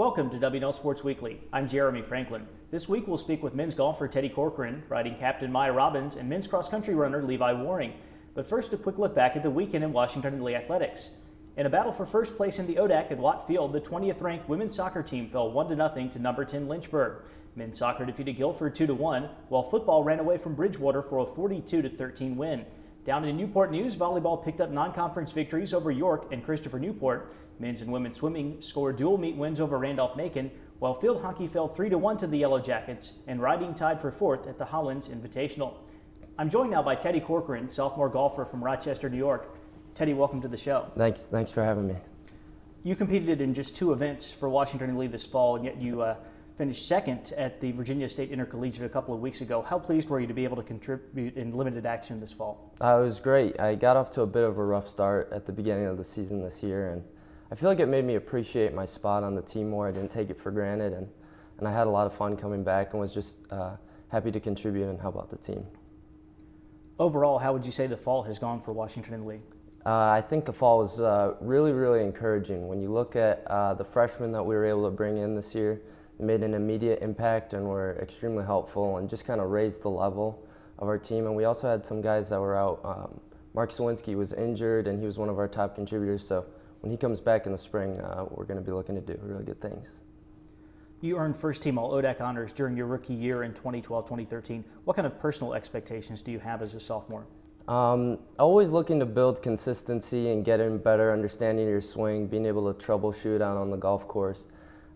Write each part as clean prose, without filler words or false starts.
Welcome to WNL Sports Weekly. I'm Jeremy Franklin. This week we'll speak with men's golfer Teddy Corcoran, riding captain Maia Robbins, and men's cross-country runner Levi Waring. But first, a quick look back at the weekend in Washington and Lee athletics. In a battle for first place in the ODAC at Watt Field, the 20th-ranked women's soccer team fell 1-0 to number 10 Lynchburg. Men's soccer defeated Guilford 2-1, while football ran away from Bridgewater for a 42-13 win. Down in Newport news, volleyball picked up non-conference victories over York and Christopher Newport. Men's and women's swimming scored dual meet wins over Randolph-Macon, while field hockey fell 3-1 to the Yellow Jackets, and riding tied for fourth at the Hollins Invitational. I'm joined now by Teddy Corcoran, sophomore golfer from Rochester, New York. Teddy, welcome to the show. Thanks for having me. You competed in just 2 events for Washington and Lee this fall, and yet you finished second at the Virginia State Intercollegiate a couple of weeks ago. How pleased were you to be able to contribute in limited action this fall? It was great. I got off to a bit of a rough start at the beginning of the season this year, and I feel like it made me appreciate my spot on the team more. I didn't take it for granted, and I had a lot of fun coming back and was just happy to contribute and help out the team. Overall, how would you say the fall has gone for Washington and Lee? I think the fall was really encouraging. When you look at the freshmen that we were able to bring in this year, they made an immediate impact and were extremely helpful and just kind of raised the level of our team. And we also had some guys that were out. Mark Sawinski was injured, and he was one of our top contributors. So when he comes back in the spring, we're going to be looking to do really good things. You earned first-team All-ODAC honors during your rookie year in 2012-2013. What kind of personal expectations do you have as a sophomore? Always looking to build consistency and get in better understanding of your swing, being able to troubleshoot out on the golf course.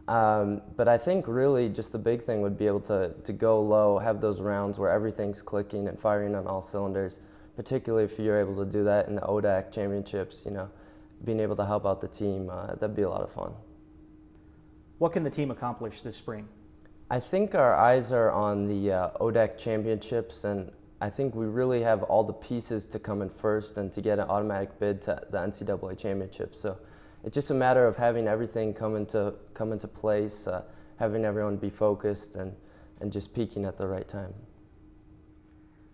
But I think really just the big thing would be able to go low, have those rounds where everything's clicking and firing on all cylinders, particularly if you're able to do that in the ODAC championships, being able to help out the team, that'd be a lot of fun. What can the team accomplish this spring? I think our eyes are on the ODAC championships, and I think we really have all the pieces to come in first and to get an automatic bid to the NCAA championship. So it's just a matter of having everything come into place, having everyone be focused and just peaking at the right time.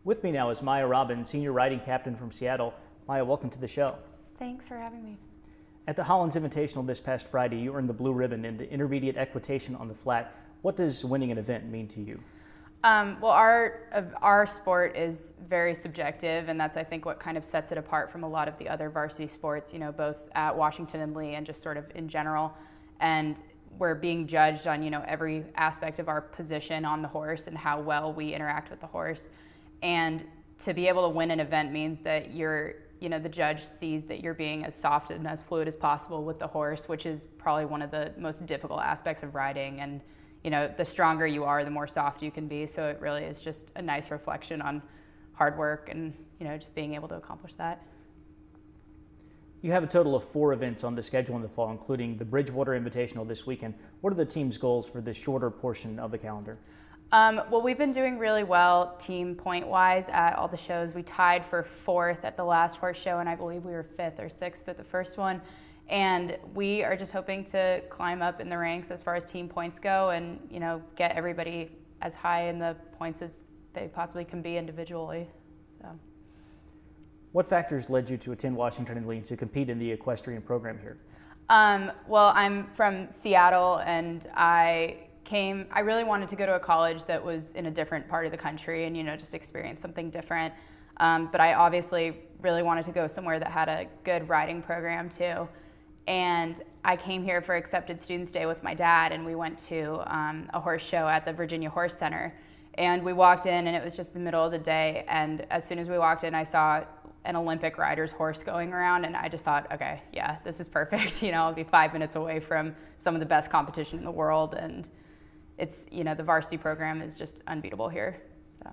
With me now is Maia Robbins, senior riding captain from Seattle. Maia, welcome to the show. Thanks for having me. At the Hollins Invitational this past Friday, you earned the blue ribbon in the intermediate equitation on the flat. What does winning an event mean to you? Well, our sport is very subjective, and that's, I think, what kind of sets it apart from a lot of the other varsity sports, both at Washington and Lee and just sort of in general. And we're being judged on, every aspect of our position on the horse and how well we interact with the horse. And to be able to win an event means that the judge sees that you're being as soft and as fluid as possible with the horse, which is probably one of the most difficult aspects of riding. And the stronger you are, the more soft you can be. So it really is just a nice reflection on hard work and, just being able to accomplish that. You have a total of 4 events on the schedule in the fall, including the Bridgewater Invitational this weekend. What are the team's goals for the shorter portion of the calendar? Well, we've been doing really well team point-wise at all the shows. We tied for 4th at the last horse show, and I believe we were 5th or 6th at the first one. And we are just hoping to climb up in the ranks as far as team points go and, get everybody as high in the points as they possibly can be individually. So, what factors led you to attend Washington and Lee to compete in the equestrian program here? Well, I'm from Seattle, and I really wanted to go to a college that was in a different part of the country and, just experience something different. But I obviously really wanted to go somewhere that had a good riding program too. And I came here for Accepted Students Day with my dad, and we went to a horse show at the Virginia Horse Center. And we walked in, and it was just the middle of the day. And as soon as we walked in, I saw an Olympic rider's horse going around, and I just thought, okay, yeah, this is perfect. I'll be 5 minutes away from some of the best competition in the world. And it's, the varsity program is just unbeatable here. So,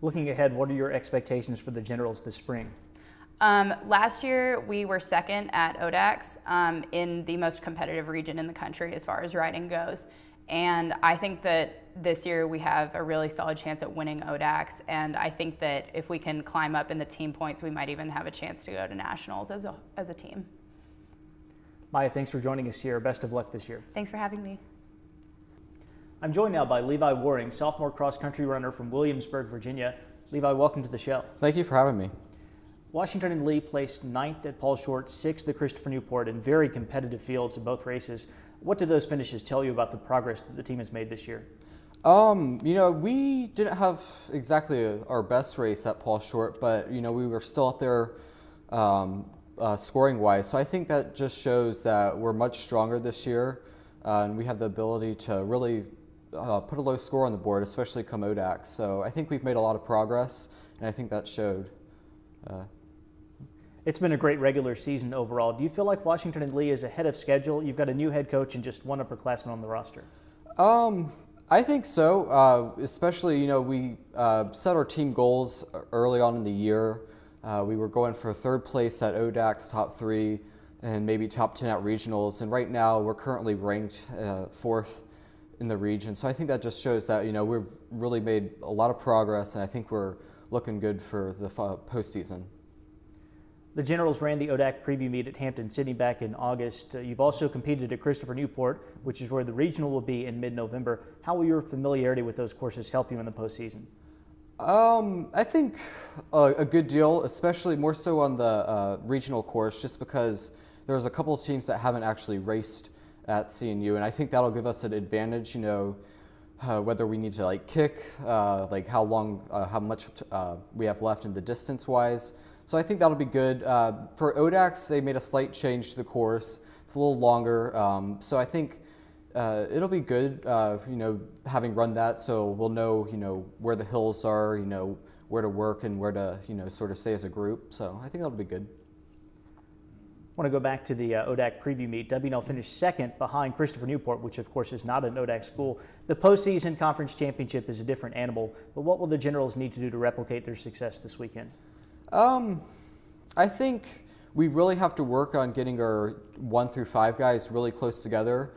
looking ahead, what are your expectations for the Generals this spring? Last year, we were 2nd at ODACs in the most competitive region in the country as far as riding goes. And I think that this year we have a really solid chance at winning ODACs. And I think that if we can climb up in the team points, we might even have a chance to go to nationals as a team. Maia, thanks for joining us here. Best of luck this year. Thanks for having me. I'm joined now by Levi Waring, sophomore cross-country runner from Williamsburg, Virginia. Levi, welcome to the show. Thank you for having me. Washington and Lee placed 9th at Paul Short, 6th at Christopher Newport in very competitive fields in both races. What do those finishes tell you about the progress that the team has made this year? We didn't have exactly our best race at Paul Short, but, we were still up there scoring-wise. So I think that just shows that we're much stronger this year, and we have the ability to really put a low score on the board, especially come ODAC. So I think we've made a lot of progress, and I think that showed. It's been a great regular season overall. Do you feel like Washington and Lee is ahead of schedule? You've got a new head coach and just one upperclassman on the roster. I think so, especially, we set our team goals early on in the year. We were going for third place at ODAC's top 3 and maybe top 10 at regionals. And right now we're currently ranked 4th in the region. So I think that just shows that, we've really made a lot of progress, and I think we're looking good for the postseason. The Generals ran the ODAC preview meet at Hampton-Sydney back in August. You've also competed at Christopher Newport, which is where the regional will be in mid-November. How will your familiarity with those courses help you in the postseason? I think a good deal, especially more so on the regional course, just because there's a couple of teams that haven't actually raced at CNU, and I think that'll give us an advantage, whether we need to kick, how much we have left in the distance-wise. So I think that'll be good. For ODACs, they made a slight change to the course. It's a little longer, so I think it'll be good, having run that, so we'll know, where the hills are, where to work and where to, sort of stay as a group. So I think that'll be good. I want to go back to the ODAC preview meet. W&L finished second behind Christopher Newport, which of course is not an ODAC school. The postseason conference championship is a different animal, but what will the Generals need to do to replicate their success this weekend? I think we really have to work on getting our 1 through 5 guys really close together.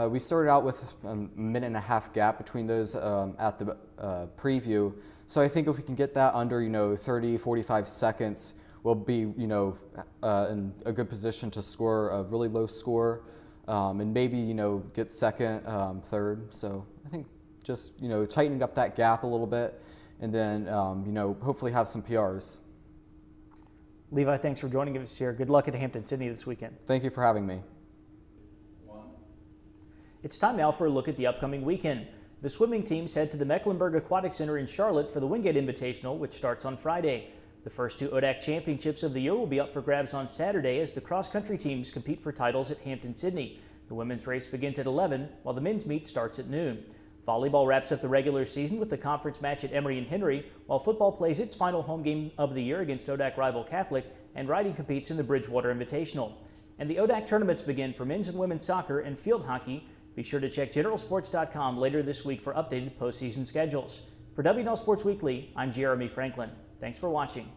We started out with a minute and a half gap between those at the preview. So I think if we can get that under, 30, 45 seconds, we'll be, in a good position to score a really low score, and maybe, get second, third. So I think just, tightening up that gap a little bit, and then, hopefully have some PRs. Levi, thanks for joining us here. Good luck at Hampton-Sydney this weekend. Thank you for having me. It's time now for a look at the upcoming weekend. The swimming teams head to the Mecklenburg Aquatic Center in Charlotte for the Wingate Invitational, which starts on Friday. The first 2 ODAC championships of the year will be up for grabs on Saturday as the cross-country teams compete for titles at Hampton-Sydney. The women's race begins at 11, while the men's meet starts at noon. Volleyball wraps up the regular season with the conference match at Emory and Henry, while football plays its final home game of the year against ODAC rival Catholic, and riding competes in the Bridgewater Invitational. And the ODAC tournaments begin for men's and women's soccer and field hockey. Be sure to check generalsports.com later this week for updated postseason schedules. For W&L Sports Weekly, I'm Jeremy Franklin. Thanks for watching.